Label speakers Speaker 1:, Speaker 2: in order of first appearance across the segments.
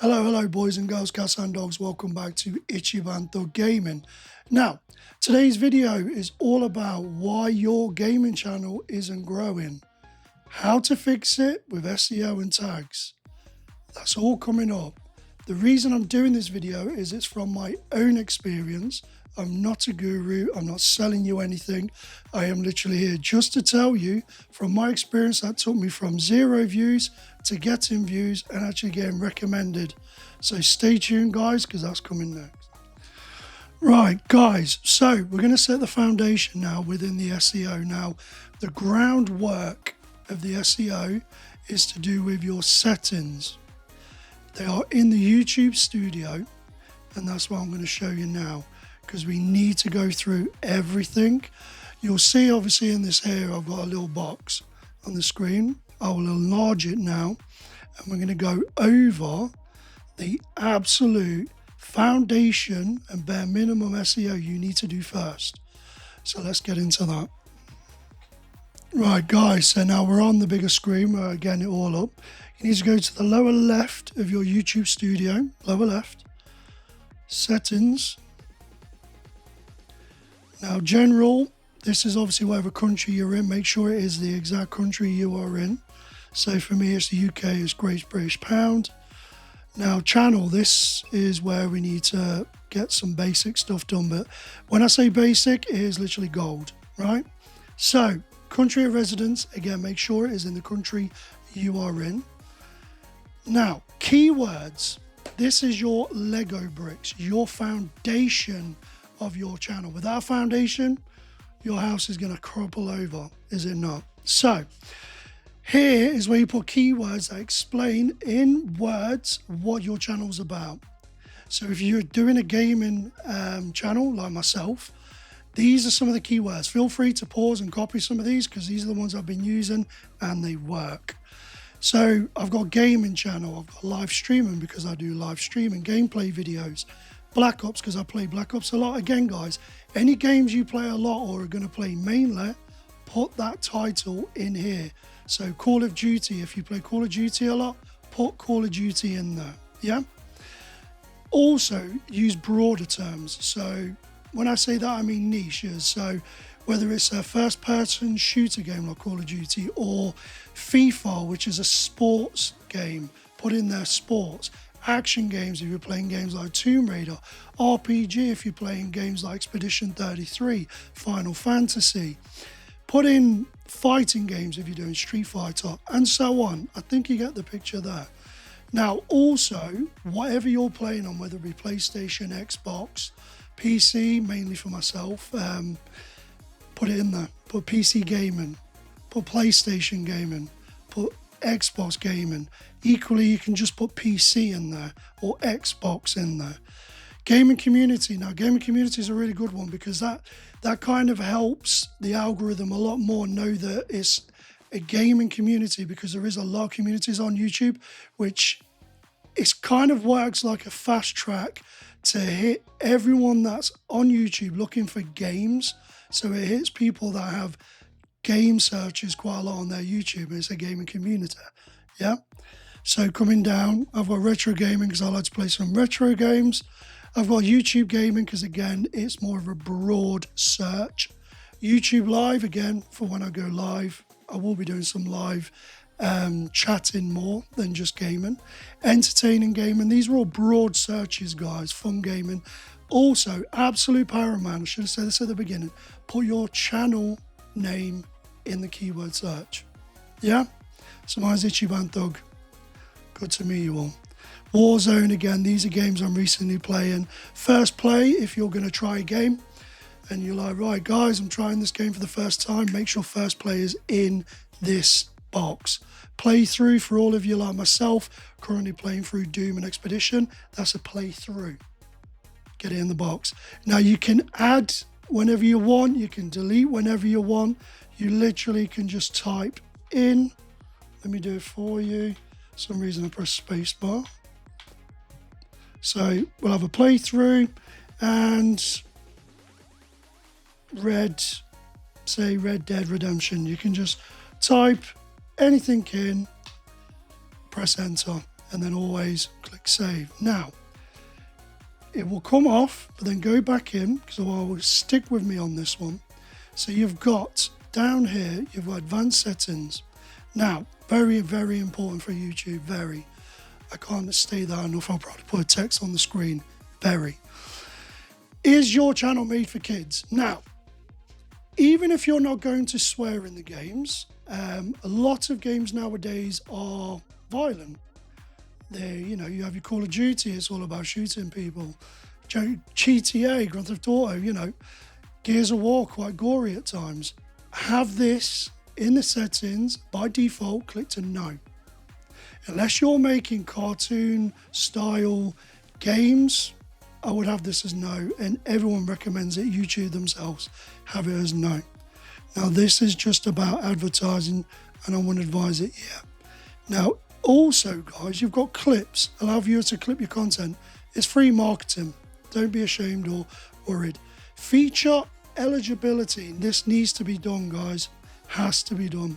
Speaker 1: Hello boys and girls, cats and dogs, welcome back to Ichibanthug Gaming. Now, today's video is all about why your gaming channel isn't growing, how to fix it with SEO and tags. That's all coming up. The reason I'm doing this video is it's from my own experience. I'm not a guru, I'm not selling you anything. I am literally here just to tell you from my experience that took me from 0 views to getting views and actually getting recommended. So stay tuned guys, because that's coming next. Right guys, so we're going to set the foundation now within the SEO. Now, the groundwork of the SEO is to do with your settings. They are in the YouTube studio, and that's what I'm going to show you now, because we need to go through everything. You'll see obviously in this here, I've got a little box on the screen. I will enlarge it now, and we're going to go over the absolute foundation and bare minimum SEO you need to do first. So let's get into that. Right guys, so now we're on the bigger screen, we're getting it all up. You need to go to the lower left of your YouTube studio, lower left, settings. Now general, this is obviously whatever country you're in, make sure it is the exact country you are in. So for me it's the UK, it's Great British Pound. Now channel, this is where we need to get some basic stuff done, but when I say basic, it is literally gold, right? So country of residence, again, make sure it is in the country you are in. Now, keywords, this is your Lego bricks, your foundation of your channel. Without a foundation, your house is going to crumble over, is it not? So, here is where you put keywords that explain in words what your channel's about. So if you're doing a gaming channel like myself, these are some of the keywords. Feel free to pause and copy some of these because these are the ones I've been using and they work. So I've got gaming channel, I've got live streaming because I do live streaming, gameplay videos, Black Ops because I play Black Ops a lot. Again guys, any games you play a lot or are going to play mainly, put that title in here. So Call of Duty, if you play Call of Duty a lot, put Call of Duty in there, yeah? Also use broader terms. So when I say that, I mean niches. So whether it's a first-person shooter game like Call of Duty or FIFA, which is a sports game, put in there sports. Action games if you're playing games like Tomb Raider. RPG if you're playing games like Expedition 33, Final Fantasy. Put in fighting games if you're doing Street Fighter, and so on. I think you get the picture there. Now, also, whatever you're playing on, whether it be PlayStation, Xbox, PC, mainly for myself, put it in there. Put PC gaming, put PlayStation gaming, put Xbox gaming. Equally, you can just put PC in there or Xbox in there. Gaming community. Now, gaming community is a really good one because that kind of helps the algorithm a lot more know that it's a gaming community, because there is a lot of communities on YouTube, which it kind of works like a fast track to hit everyone that's on YouTube looking for games. So it hits people that have game searches quite a lot on their YouTube, and it's a gaming community, yeah? So coming down, I've got retro gaming because I like to play some retro games. I've got YouTube gaming because, again, it's more of a broad search. YouTube live, again, for when I go live. I will be doing some live chatting more than just gaming. Entertaining gaming. These are all broad searches, guys. Fun gaming. Also, absolute paramount, I should have said this at the beginning, put your channel name in the keyword search. Yeah? So mine's Ichibanthug. Good to meet you all. Warzone, again, these are games I'm recently playing. First play, if you're going to try a game and you're like, right guys, I'm trying this game for the first time, make sure first play is in this box. Playthrough, for all of you like myself, currently playing through Doom and Expedition, that's a playthrough. Get it in the box. Now you can add whenever you want, you can delete whenever you want. You literally can just type in. Let me do it for you. For some reason I press spacebar. So we'll have a playthrough and say Red Dead Redemption. You can just type anything in, press enter, and then always click save. Now, it will come off, but then go back in, because I will stick with me on this one. So you've got down here, you've got advanced settings. Now, very, very important for YouTube, very. I can't state that enough. I'll probably put a text on the screen, very. Is your channel made for kids? Now, even if you're not going to swear in the games, a lot of games nowadays are violent. You have your Call of Duty, it's all about shooting people. GTA, Grand Theft Auto, Gears of War, quite gory at times. Have this in the settings, by default, click to no. Unless you're making cartoon style games, I would have this as no, and everyone recommends it. YouTube themselves have it as no. Now, this is just about advertising, and I wouldn't advise it yet. Now, also, guys, you've got clips. Allow viewers to clip your content. It's free marketing. Don't be ashamed or worried. Feature eligibility. This needs to be done, guys. Has to be done.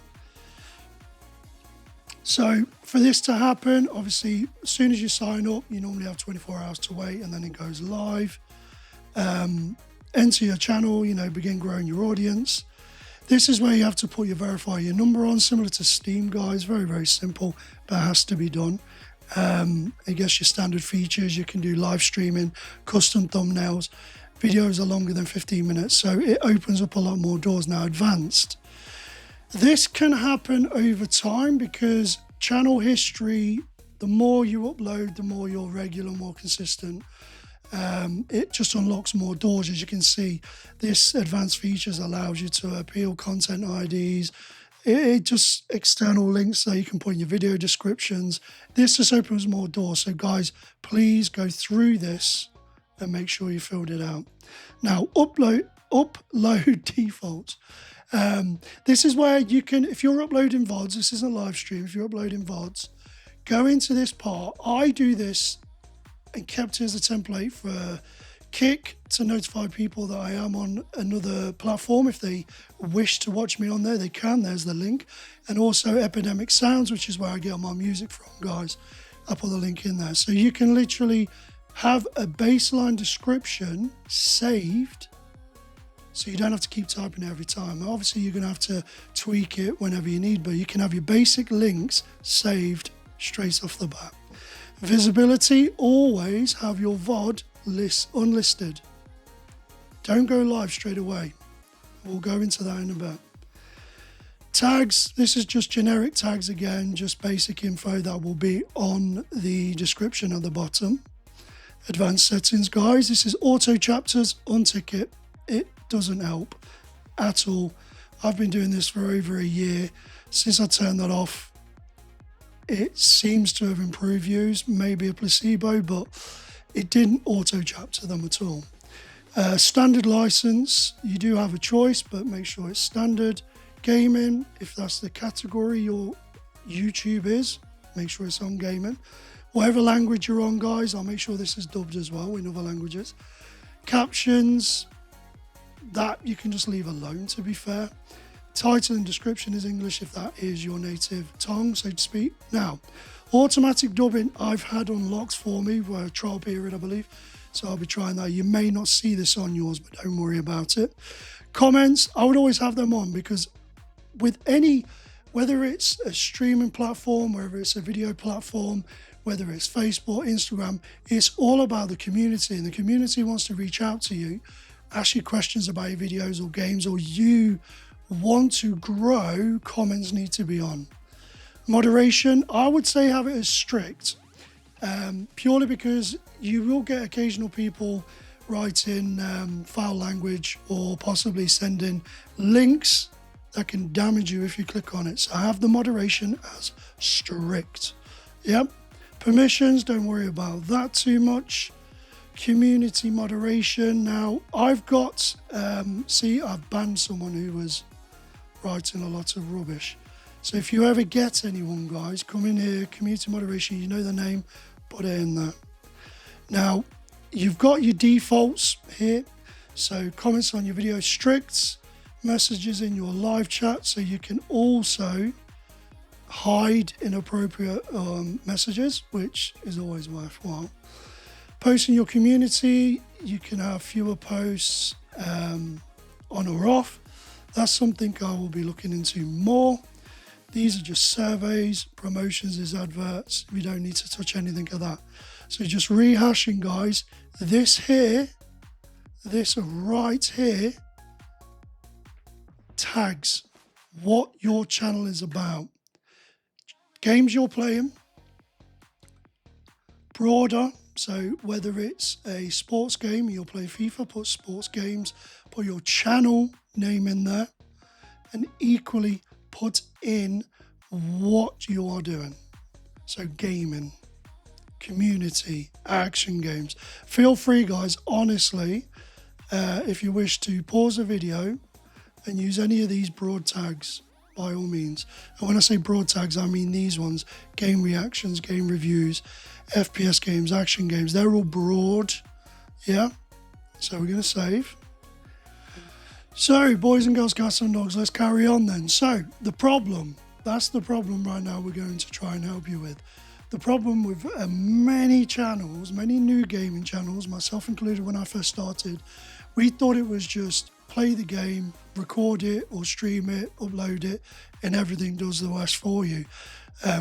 Speaker 1: So for this to happen, obviously, as soon as you sign up, you normally have 24 hours to wait, and then it goes live. Enter your channel, begin growing your audience. This is where you have to put verify your number on, similar to Steam, guys. Very, very simple, but it has to be done. I guess your standard features, you can do live streaming, custom thumbnails. Videos are longer than 15 minutes, so it opens up a lot more doors now. Advanced. This can happen over time because channel history, the more you upload, the more you're regular, more consistent. It just unlocks more doors. As you can see, this advanced features allows you to appeal content IDs. It just external links that you can put in your video descriptions. This just opens more doors. So guys, please go through this and make sure you filled it out. Now, upload defaults. This is where you can, if you're uploading VODs, this isn't a live stream, if you're uploading VODs, go into this part. I do this and kept it as a template for Kick to notify people that I am on another platform. If they wish to watch me on there, they can. There's the link. And also Epidemic Sounds, which is where I get my music from, guys. I'll put the link in there. So you can literally have a baseline description saved, so you don't have to keep typing it every time. Obviously, you're going to have to tweak it whenever you need, but you can have your basic links saved straight off the bat. Visibility, always have your VOD list unlisted. Don't go live straight away. We'll go into that in a bit. Tags, this is just generic tags again, just basic info that will be on the description at the bottom. Advanced settings, guys, this is auto chapters, untick it. It doesn't help at all. I've been doing this for over a year. Since I turned that off, it seems to have improved views, maybe a placebo, but it didn't auto chapter them at all. Standard license, you do have a choice, but make sure it's standard. Gaming, if that's the category your YouTube is, make sure it's on gaming. Whatever language you're on, guys, I'll make sure this is dubbed as well in other languages. Captions, that you can just leave alone, to be fair. Title and description is English if that is your native tongue, so to speak. Now, automatic dubbing I've had unlocked for me for a trial period, I believe. So I'll be trying that. You may not see this on yours, but don't worry about it. Comments, I would always have them on, because with any, whether it's a streaming platform, whether it's a video platform, whether it's Facebook, Instagram, it's all about the community, and the community wants to reach out to you, ask you questions about your videos or games, or you want to grow, comments need to be on. Moderation, I would say have it as strict, purely because you will get occasional people writing foul language or possibly sending links that can damage you if you click on it. So I have the moderation as strict. Yep. Permissions, don't worry about that too much. Community moderation. Now, I've got, I've banned someone who was writing a lot of rubbish. So if you ever get anyone, guys, come in here, community moderation, you know the name, put it in there. Now, you've got your defaults here. So comments on your video, strict, messages in your live chat. So you can also hide inappropriate messages, which is always worthwhile. Posting your community, you can have fewer posts on or off. That's something I will be looking into more. These are just surveys. Promotions is adverts. We don't need to touch anything of that. So just rehashing, guys. This right here, tags what your channel is about. Games you're playing, broader. So whether it's a sports game, you'll play FIFA, put sports games, put your channel name in there, and equally put in what you are doing. So gaming, community, action games. Feel free, guys, honestly, if you wish to pause the video and use any of these broad tags, by all means. And when I say broad tags, I mean these ones: game reactions, game reviews, FPS games, action games. They're all broad, yeah? So we're going to save. So, boys and girls, cats and dogs, let's carry on then. So, that's the problem right now we're going to try and help you with. The problem with many channels, many new gaming channels, myself included when I first started, we thought it was just play the game, record it or stream it, upload it, and everything does the rest for you.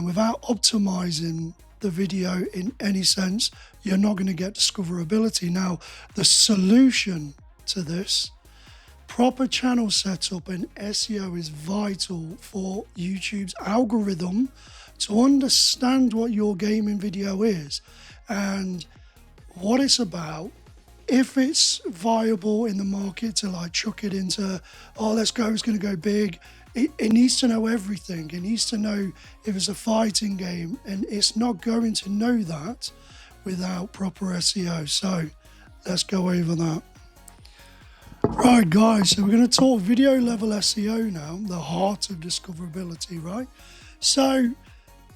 Speaker 1: Without optimizing the video in any sense, you're not going to get discoverability. Now, the solution to this, proper channel setup and SEO, is vital for YouTube's algorithm to understand what your gaming video is and what it's about. If it's viable in the market to like chuck it into, oh, let's go, it's going to go big. It needs to know everything. It needs to know if it's a fighting game, and it's not going to know that without proper SEO. So let's go over that. Right, guys, so we're going to talk video level SEO now, the heart of discoverability, right? So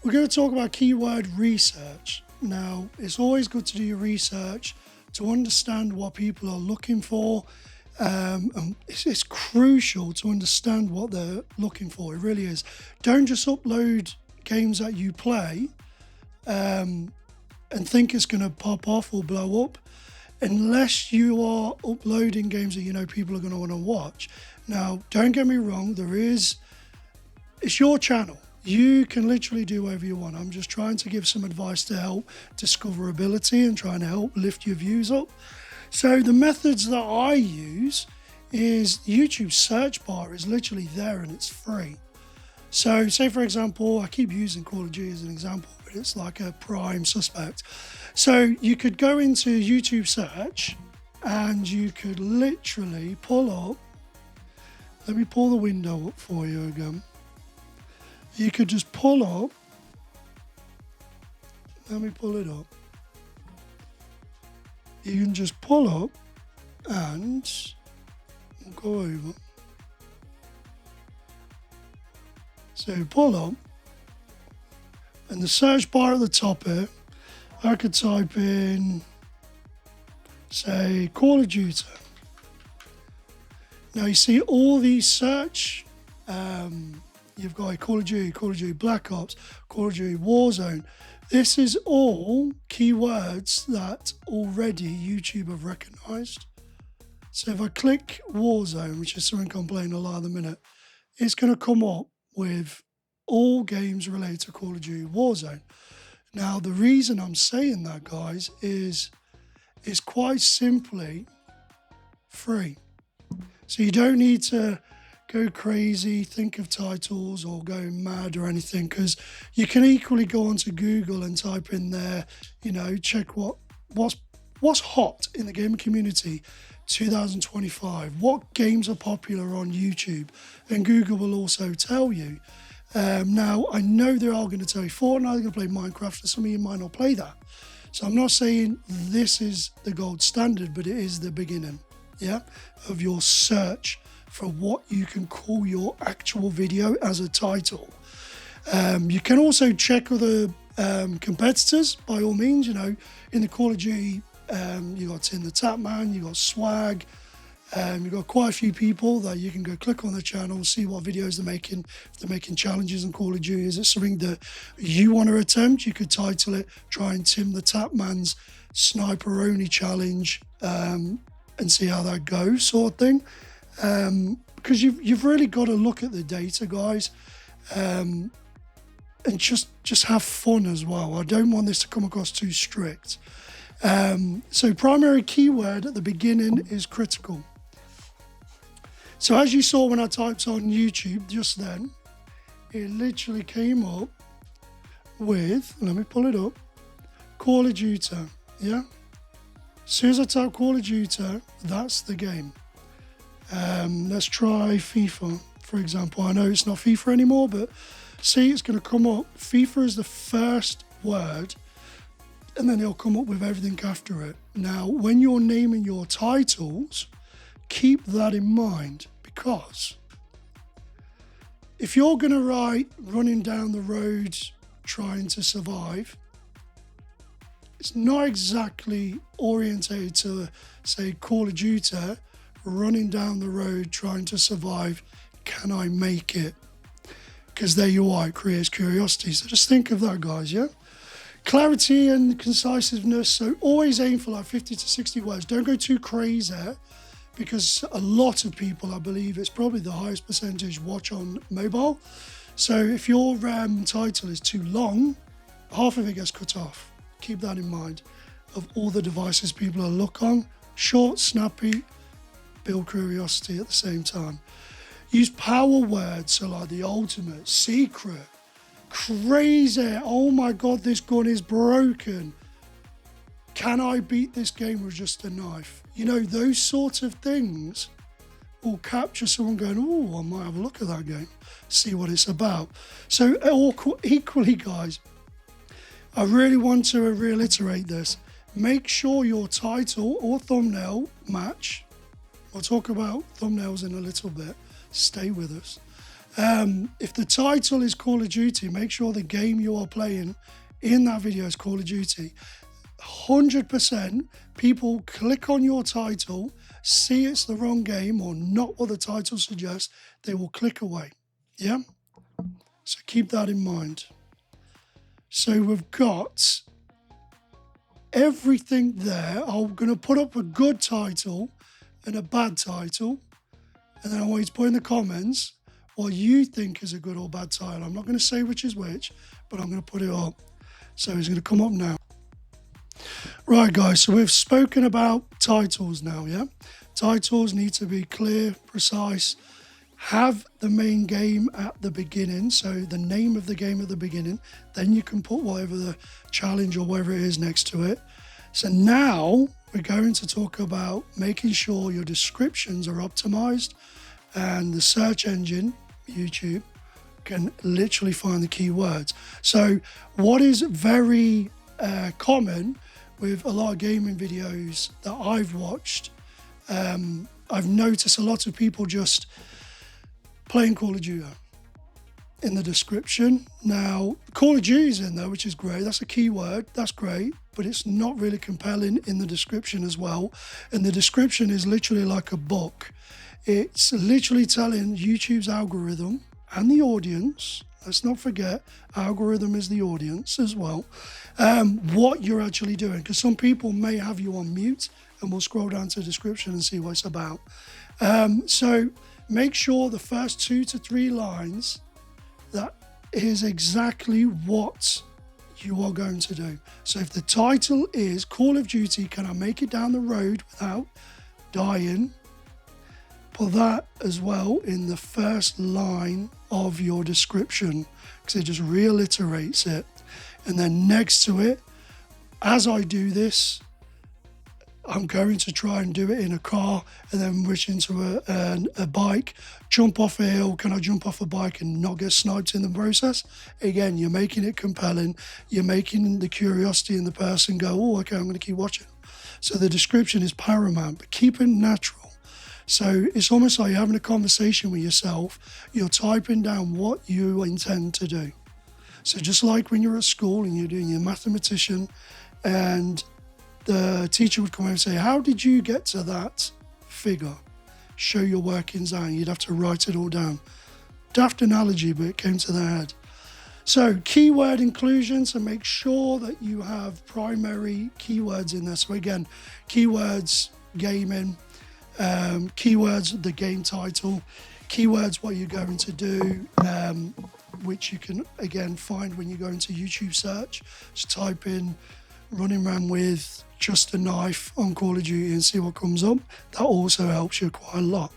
Speaker 1: we're going to talk about keyword research. Now, it's always good to do your research to understand what people are looking for. And it's crucial to understand what they're looking for. It really is. Don't just upload games that you play and think it's going to pop off or blow up, unless you are uploading games that you know people are going to want to watch. Now, don't get me wrong, it's your channel. You can literally do whatever you want. I'm just trying to give some advice to help discoverability and trying to help lift your views up. So the methods that I use is YouTube search bar is literally there and it's free. So say, for example, I keep using Call of Duty as an example, but it's like a prime suspect. So you could go into YouTube search and you could literally pull up, let me pull the window up for you again. You could just pull up, let me pull it up. You can just pull up and we'll go over. So pull up, and the search bar at the top here, I could type in, say, Call of Duty. Now you see all these search, you've got Call of Duty Black Ops, Call of Duty Warzone. This is all keywords that already YouTube have recognized. So if I click Warzone, which is something I'm playing a lot at the minute, it's going to come up with all games related to Call of Duty Warzone. Now, the reason I'm saying that, guys, is it's quite simply free. So you don't need to go crazy, think of titles or go mad or anything, because you can equally go onto Google and type in there, you know, check what's hot in the gaming community 2025, what games are popular on YouTube, and Google will also tell you. Now, I know they're all going to tell you Fortnite, they're going to play Minecraft, and some of you might not play that. So I'm not saying this is the gold standard, but it is the beginning, yeah, of your search for what you can call your actual video as a title. You can also check other competitors, by all means. You know, in the Call of Duty, you got Tin the Tap Man, you got Swag, You've got quite a few people that you can go click on the channel, see what videos they're making. If they're making challenges on Call of Duty, is it something that you want to attempt? You could title it, try and Tim the Tapman's Sniper Only Challenge, and see how that goes, sort of thing. Because you've really got to look at the data, guys, and just have fun as well. I don't want this to come across too strict. So primary keyword at the beginning is critical. So as you saw when I typed on YouTube just then, it literally came up with, let me pull it up, Call of Duty, yeah? As soon as I type Call of Duty, that's the game. Let's try FIFA, for example. I know it's not FIFA anymore, but see, it's going to come up. FIFA is the first word, and then it'll come up with everything after it. Now, when you're naming your titles, keep that in mind, because if you're going to write running down the road trying to survive, it's not exactly orientated to, say, Call of Duty, running down the road trying to survive, can I make it? Because there you are, it creates curiosity. So just think of that, guys, yeah? Clarity and conciseness, so always aim for like 50 to 60 words. Don't go too crazy, because a lot of people, I believe it's probably the highest percentage, watch on mobile. So if your title is too long, half of it gets cut off. Keep that in mind. Of all the devices people are look on, short, snappy, build curiosity at the same time. Use power words, so like the ultimate, secret, crazy, oh my god, this gun is broken. Can I beat this game with just a knife? You know, those sorts of things will capture someone going, oh, I might have a look at that game, see what it's about. So equally, guys, I really want to reiterate this. Make sure your title or thumbnail match. We'll talk about thumbnails in a little bit. Stay with us. If the title is Call of Duty, make sure the game you are playing in that video is Call of Duty. 100% people click on your title, see it's the wrong game or not what the title suggests, they will click away. Yeah? So keep that in mind. So we've got everything there. I'm going to put up a good title and a bad title, and then I want you to put in the comments what you think is a good or bad title. I'm not going to say which is which, but I'm going to put it up. So it's going to come up now. Right, guys, so we've spoken about titles now, yeah? Titles need to be clear, precise, have the main game at the beginning, so the name of the game at the beginning, then you can put whatever the challenge or whatever it is next to it. So now we're going to talk about making sure your descriptions are optimized and the search engine, YouTube, can literally find the keywords. So what is very common with a lot of gaming videos that I've watched, I've noticed a lot of people just playing Call of Duty in the description. Now, Call of Duty is in there, which is great. That's a keyword. That's great. But it's not really compelling in the description as well. And the description is literally like a book. It's literally telling YouTube's algorithm and the audience, let's not forget, algorithm is the audience as well, what you're actually doing. Because some people may have you on mute, and we'll scroll down to the description and see what it's about. So make sure the first 2 to 3 lines, that is exactly what you are going to do. So if the title is Call of Duty, can I make it down the road without dying? Put that as well in the first line of your description, because it just reiterates it. And then next to it, as I do this, I'm going to try and do it in a car, and then switch into a bike, jump off a hill. Can I jump off a bike and not get sniped in the process? Again, you're making it compelling. You're making the curiosity in the person go, oh, okay, I'm going to keep watching. So the description is paramount, but keep it natural. So it's almost like you're having a conversation with yourself. You're typing down what you intend to do. So just like when you're at school and you're doing your mathematician, and the teacher would come over and say, how did you get to that figure? show your workings out. You'd have to write it all down. Daft analogy, but it came to the head. So keyword inclusion, so make sure that you have primary keywords in there. So again, keywords, gaming, keywords, the game title, keywords, what you're going to do, which you can again find when you go into YouTube search. Just type in running around with just a knife on Call of Duty and see what comes up. That also helps you quite a lot.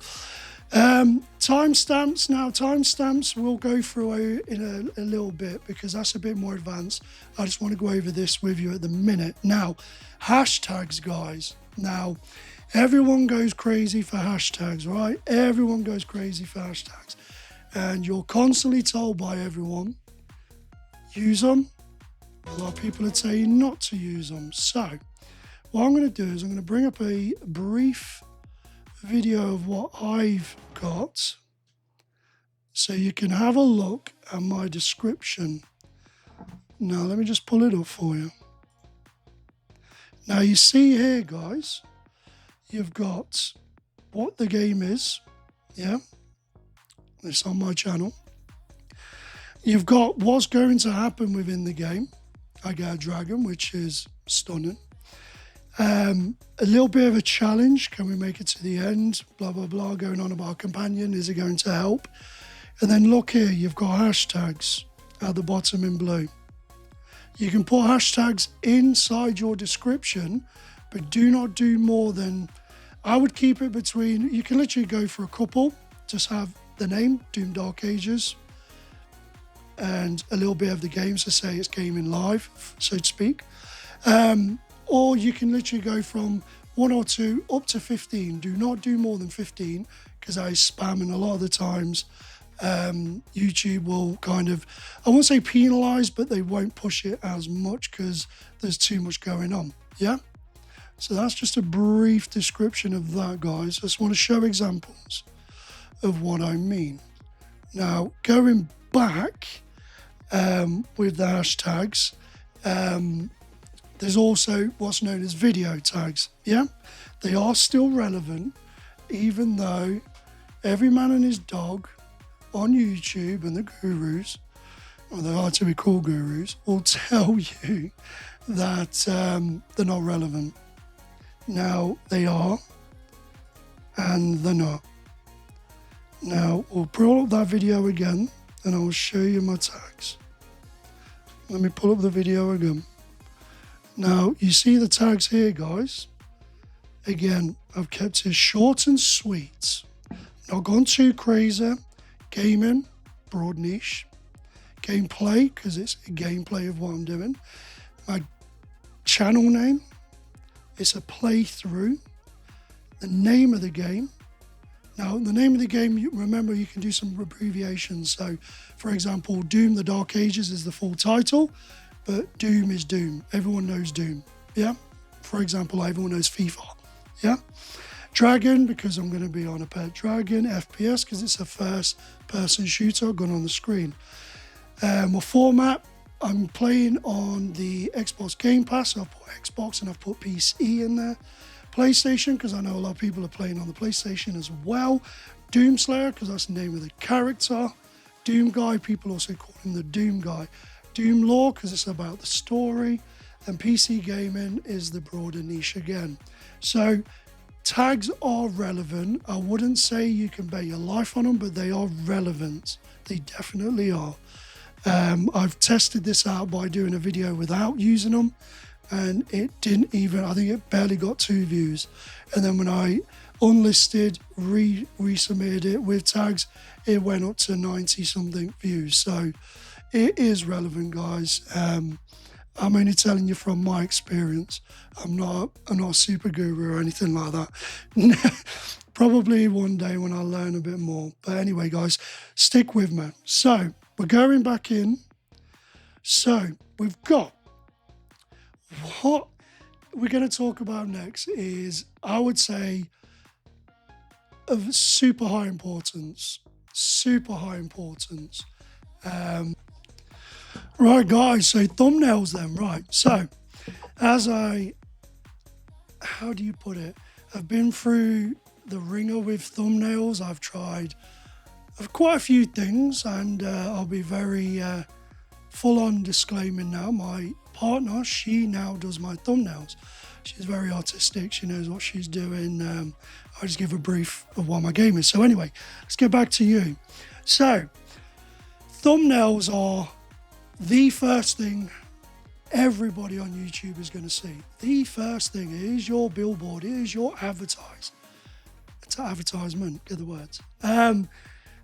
Speaker 1: Timestamps. Now, timestamps we'll go through in a little bit because that's a bit more advanced. I just want to go over this with you at the minute. Now, hashtags, guys. Now, everyone goes crazy for hashtags, right? Everyone goes crazy for hashtags. And you're constantly told by everyone, use them. A lot of people are saying not to use them. So, what I'm going to do is I'm going to bring up a brief video of what I've got so you can have a look at my description. Now let me just pull it up for you. Now you see here, guys, you've got what the game is, yeah, it's on my channel. You've got what's going to happen within the game. I get a dragon, which is stunning. A little bit of a challenge. Can we make it to the end? Blah, blah, blah. Going on about companion. Is it going to help? And then look here. You've got hashtags at the bottom in blue. You can put hashtags inside your description, but do not do more than, I would keep it between, you can literally go for a couple. Just have the name, Doom Dark Ages, and a little bit of the game. So say it's gaming live, so to speak. Or you can literally go from 1 or 2 up to 15. Do not do more than 15 because that is spam, and a lot of the times YouTube will kind of, I won't say penalise, but they won't push it as much because there's too much going on. Yeah? So that's just a brief description of that, guys. I just want to show examples of what I mean. Now, going back with the hashtags, there's also what's known as video tags. Yeah, they are still relevant, even though every man and his dog on YouTube and the gurus, or they are to be called gurus, will tell you that they're not relevant. Now they are, and they're not. Now we'll pull up that video again, and I will show you my tags. Let me pull up the video again. Now, you see the tags here, guys. Again, I've kept it short and sweet. Not gone too crazy. Gaming, broad niche. Gameplay, because it's a gameplay of what I'm doing. My channel name, it's a playthrough. The name of the game. Now, the name of the game, remember, you can do some abbreviations. So, for example, Doom the Dark Ages is the full title. But Doom is Doom. Everyone knows Doom. Yeah? For example, everyone knows FIFA. Yeah? Dragon, because I'm going to be on a pet dragon. FPS, because it's a first-person shooter, gun on the screen. My format, I'm playing on the Xbox Game Pass. So I've put Xbox and I've put PC in there. PlayStation, because I know a lot of people are playing on the PlayStation as well. Doomslayer, because that's the name of the character. Doom Guy, people also call him the Doom Guy. Doom Lore, because it's about the story, and PC gaming is the broader niche again. So tags are relevant. I wouldn't say you can bet your life on them, but they are relevant. They definitely are. I've tested this out by doing a video without using them, and it didn't even, I think it barely got 2 views. And then when I unlisted, resubmitted it with tags, it went up to 90 something views. So it is relevant, guys. I'm only telling you from my experience. I'm not a super guru or anything like that. Probably one day when I learn a bit more. But anyway, guys, stick with me. So we're going back in. So we've got, what we're going to talk about next is, I would say, of super high importance. Super high importance. Right, guys, so thumbnails then, right. So, how do you put it? I've been through the ringer with thumbnails. I've tried quite a few things, and I'll be very full-on disclaiming now. My partner, she now does my thumbnails. She's very artistic. She knows what she's doing. I just give a brief of what my game is. So anyway, let's get back to you. So thumbnails are the first thing everybody on YouTube is going to see. The first thing is your billboard, is your advertisement. Get the words.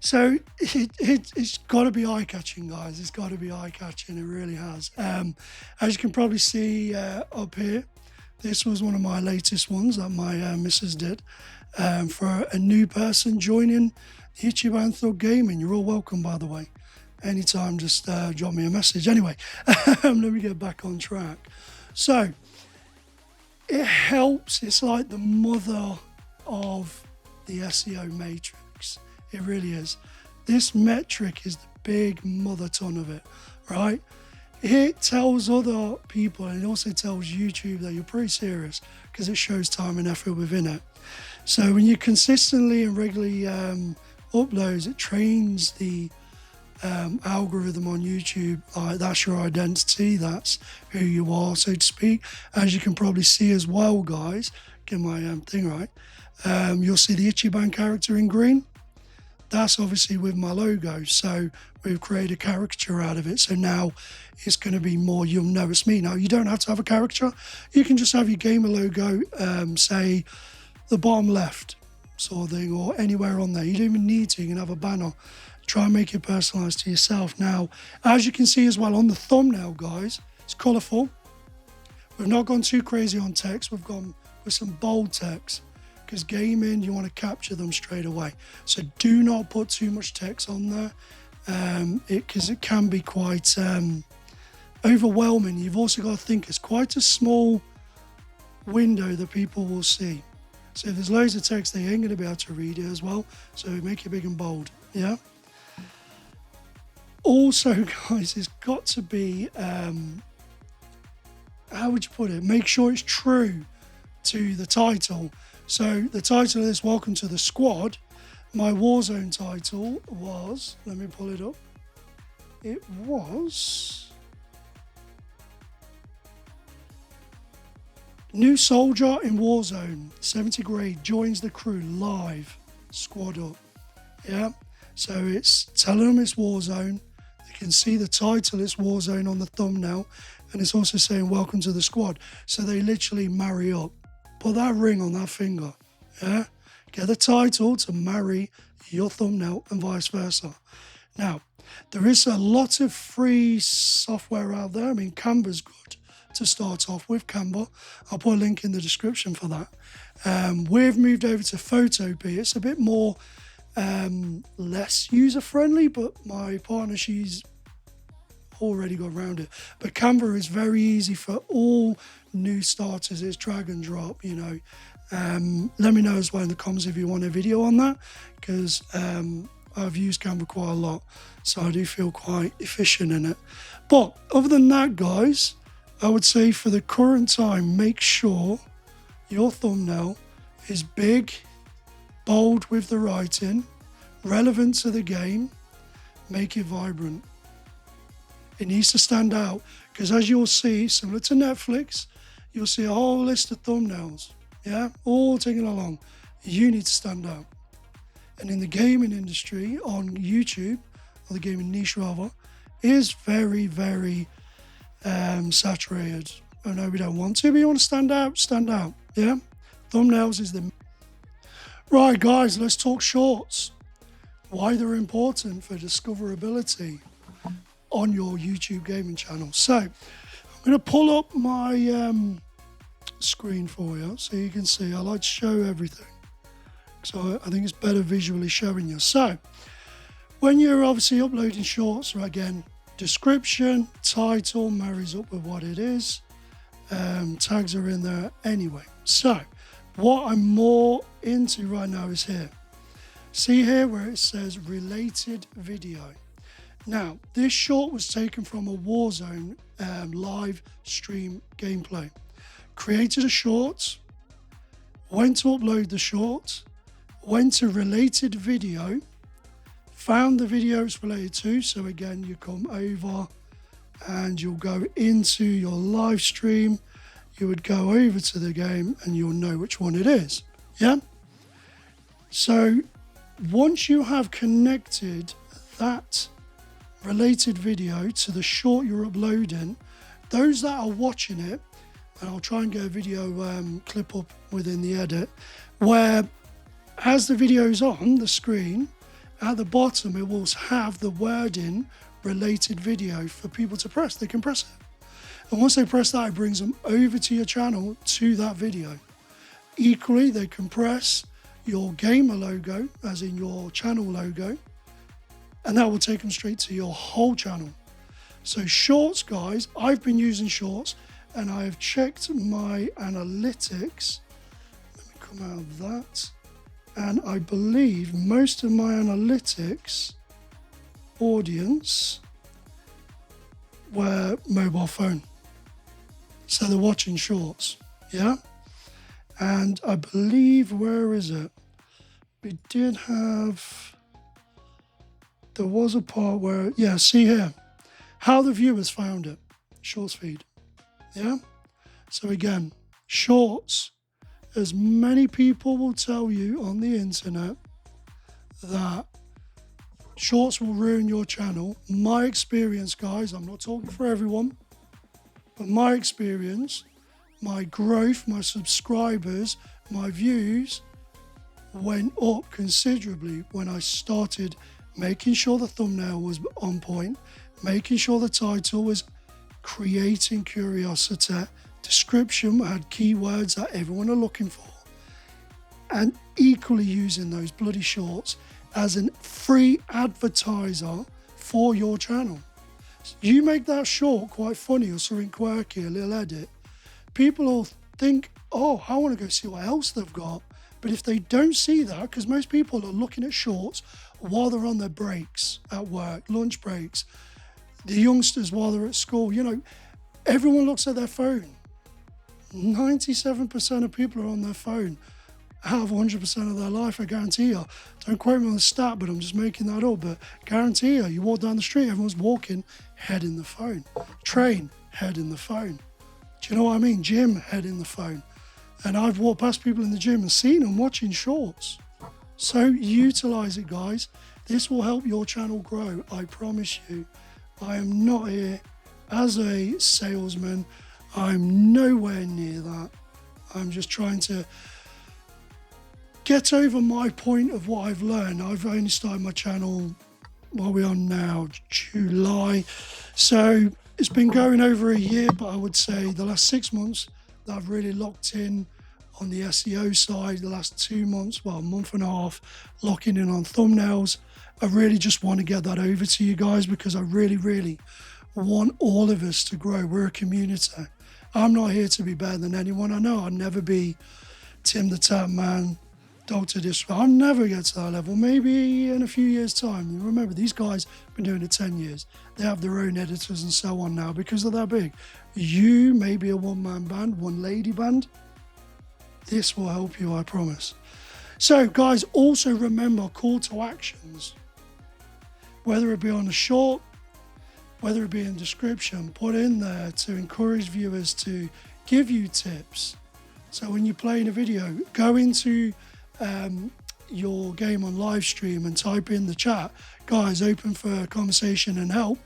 Speaker 1: So it's got to be eye-catching, guys. It's got to be eye-catching. It really has. As you can probably see up here, this was one of my latest ones that my missus did for a new person joining the Ichibanthug gaming. You're all welcome, by the way. Anytime, just drop me a message. Anyway, let me get back on track. So it helps. It's like the mother of the SEO matrix. It really is. This metric is the big mother ton of it, right? It tells other people, and it also tells YouTube that you're pretty serious because it shows time and effort within it. So when you consistently and regularly uploads, it trains the algorithm on YouTube. That's your identity, that's who you are, so to speak. As you can probably see as well, guys, get my thing right, you'll see the Ichiban character in green. That's obviously with my logo, so we've created a caricature out of it. So now it's going to be more, you'll know it's me. Now, you don't have to have a caricature. You can just have your gamer logo, say, the bottom left sort of thing, or anywhere on there. You don't even need to. You can have a banner. Try and make it personalised to yourself. Now, as you can see as well on the thumbnail, guys, it's colourful. We've not gone too crazy on text. We've gone with some bold text, because gaming, you want to capture them straight away. So do not put too much text on there, because it can be quite overwhelming. You've also got to think it's quite a small window that people will see. So if there's loads of text, they ain't going to be able to read it as well. So make it big and bold, yeah? Also, guys, it's got to be, how would you put it? Make sure it's true to the title. So the title is Welcome to the Squad. My Warzone title was, let me pull it up. It was New Soldier in Warzone, 70 grade, joins the crew live, squad up. Yeah, so it's telling them it's Warzone. They can see the title, it's Warzone on the thumbnail, and it's also saying Welcome to the Squad. So they literally marry up. Put that ring on that finger, yeah? Get the title to marry your thumbnail and vice versa. Now, there is a lot of free software out there. I mean, Canva's good to start off with, Canva. I'll put a link in the description for that. We've moved over to Photopea. It's a bit more, less user-friendly, but my partner, she's already got around it. But Canva is very easy for all new starters. It's drag and drop, you know. Let me know as well in the comments if you want a video on that, because I've used Canva quite a lot, so I do feel quite efficient in it. But other than that, guys, I would say for the current time, make sure your thumbnail is big, bold with the writing, relevant to the game, make it vibrant. It needs to stand out, because as you'll see, similar to Netflix, you'll see a whole list of thumbnails, yeah, all taken along. You need to stand out. And in the gaming industry, on YouTube, or the gaming niche rather, is very, very saturated. I know we don't want to, but you want to stand out, yeah? Thumbnails is the... Right, guys, let's talk shorts. Why they're important for discoverability on your YouTube gaming channel. So, I'm going to pull up my screen for you so you can see. I like to show everything, so I think it's better visually showing you. So, when you're obviously uploading shorts, again, description, title marries up with what it is. Tags are in there anyway. So, what I'm more into right now is here. See here where it says related video. Now, this short was taken from a Warzone live stream gameplay. Created a short, went to upload the short, went to related video, found the video it's related to. So again, you come over and you'll go into your live stream. You would go over to the game and you'll know which one it is. Yeah. So once you have connected that related video to the short you're uploading, those that are watching it, and I'll try and get a video clip up within the edit, where as the video's on the screen, at the bottom it will have the wording related video for people to press. They can press it. And once they press that, it brings them over to your channel to that video. Equally, they can press your gamer logo, as in your channel logo, and that will take them straight to your whole channel. So shorts, guys, I've been using shorts and I've checked my analytics. Let me come out of that. And I believe most of my analytics audience were mobile phone. So they're watching shorts, yeah? And I believe, where is it? We did have, there was a part where, yeah, see here, how the viewers found it, shorts feed, yeah? So again, shorts, as many people will tell you on the internet that shorts will ruin your channel. My experience, guys, I'm not talking for everyone, but my experience, my growth, my subscribers, my views went up considerably when I started making sure the thumbnail was on point, making sure the title was creating curiosity, description had keywords that everyone are looking for, and equally using those bloody shorts as a free advertiser for your channel. You make that short quite funny or something quirky, a little edit, people will think, oh, I want to go see what else they've got. But if they don't see that, because most people are looking at shorts while they're on their breaks at work, lunch breaks, the youngsters while they're at school, you know, everyone looks at their phone. 97% of people are on their phone out of 100% of their life, I guarantee you. Don't quote me on the stat, but I'm just making that up. But guarantee you walk down the street, everyone's walking, head in the phone. Train, head in the phone. Do you know what I mean? Gym, head in the phone. And I've walked past people in the gym and seen them watching shorts. So utilize it, guys. This will help your channel grow, I promise you. I am not here as a salesman. I'm nowhere near that. I'm just trying to get over my point of what I've learned. I've only started my channel, what are we on now? July. So it's been going over a year, but I would say the last 6 months that I've really locked in on the SEO side, the last 2 months, well, a month and a half, locking in on thumbnails. I really just want to get that over to you guys because I really, really want all of us to grow. We're a community. I'm not here to be better than anyone. I know I'll never be Tim the Tap Man, Dr. This. I'll never get to that level. Maybe in a few years' time. Remember, these guys have been doing it 10 years. They have their own editors and so on now because they're that big. You may be a one-man band, one-lady band. This will help you, I promise. So, guys, also remember call to actions. Whether it be on a short, whether it be in description, put in there to encourage viewers to give you tips. So when you're playing a video, go into your game on live stream and type in the chat, guys, open for conversation and help.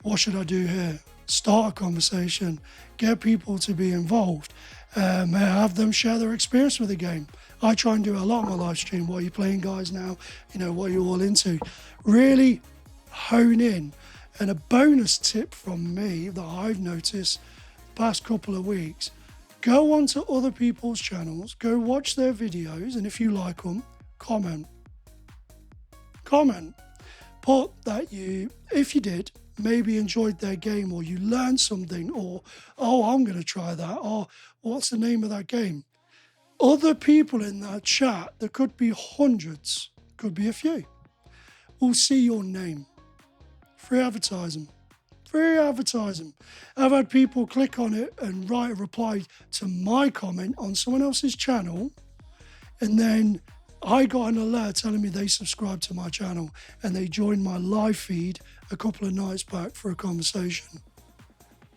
Speaker 1: What should I do here? Start a conversation, get people to be involved, have them share their experience with the game. I try and do a lot on my live stream. What are you playing, guys, now? You know, what are you all into? Really hone in. And a bonus tip from me that I've noticed past couple of weeks, go onto other people's channels, go watch their videos, and if you like them, comment. Comment. Put that you, if you did, maybe enjoyed their game or you learned something or, oh, I'm going to try that, or what's the name of that game? Other people in that chat, there could be hundreds, could be a few, will see your name. Free advertising. Free advertising. I've had people click on it and write a reply to my comment on someone else's channel, and then I got an alert telling me they subscribed to my channel and they joined my live feed a couple of nights back for a conversation.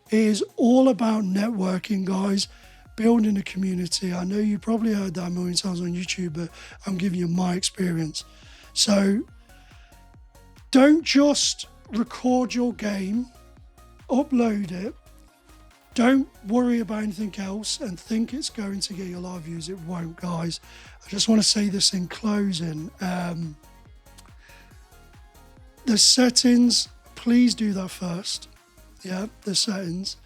Speaker 1: It is all about networking, guys, building a community. I know you probably heard that a million times on YouTube, but I'm giving you my experience. So don't just record your game, upload it. Don't worry about anything else and think it's going to get your live views. It won't, guys. I just want to say this in closing. The settings, please do that first. Yeah, the settings.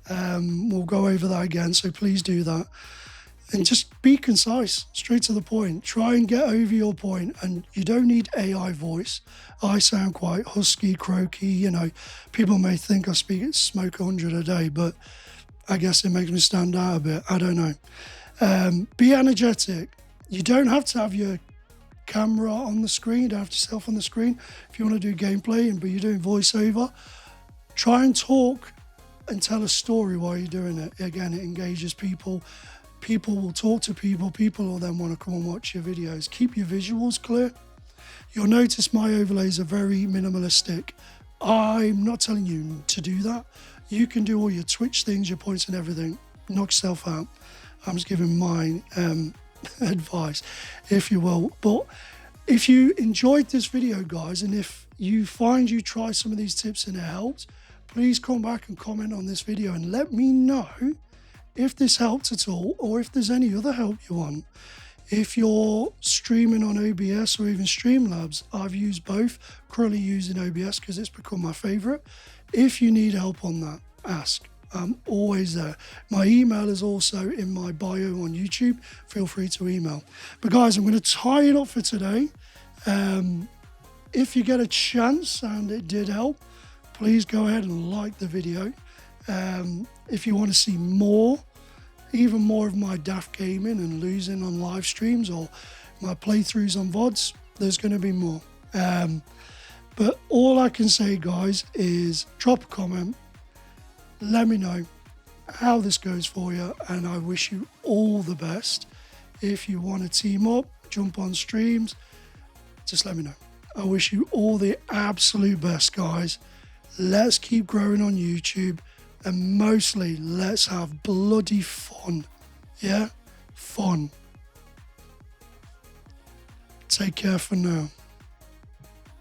Speaker 1: We'll go over that again, so please do that. And just be concise, straight to the point. Try and get over your point, and you don't need AI voice. I sound quite husky, croaky, you know. People may think I smoke 100 a day, but I guess it makes me stand out a bit. I don't know. Be energetic. You don't have to have your camera on the screen. You don't have yourself on the screen. If you want to do gameplay, but you're doing voiceover, try and talk and tell a story while you're doing it. Again, it engages people. People will talk to people. People will then want to come and watch your videos. Keep your visuals clear. You'll notice my overlays are very minimalistic. I'm not telling you to do that. You can do all your Twitch things, your points and everything. Knock yourself out. I'm just giving my advice, if you will. But if you enjoyed this video, guys, and if you find you try some of these tips and it helped, please come back and comment on this video and let me know if this helped at all, or if there's any other help you want. If you're streaming on OBS or even Streamlabs, I've used both, currently using OBS because it's become my favorite. If you need help on that, ask. I'm always there. My email is also in my bio on YouTube. Feel free to email. But guys, I'm going to tie it up for today. If you get a chance and it did help, please go ahead and like the video. If you want to see more, even more of my daft gaming and losing on live streams or my playthroughs on VODs, there's going to be more. But all I can say, guys, is drop a comment. Let me know how this goes for you, and I wish you all the best. If you want to team up, jump on streams, just let me know. I wish you all the absolute best, guys. Let's keep growing on YouTube. And mostly, let's have bloody fun. Yeah? Fun. Take care for now.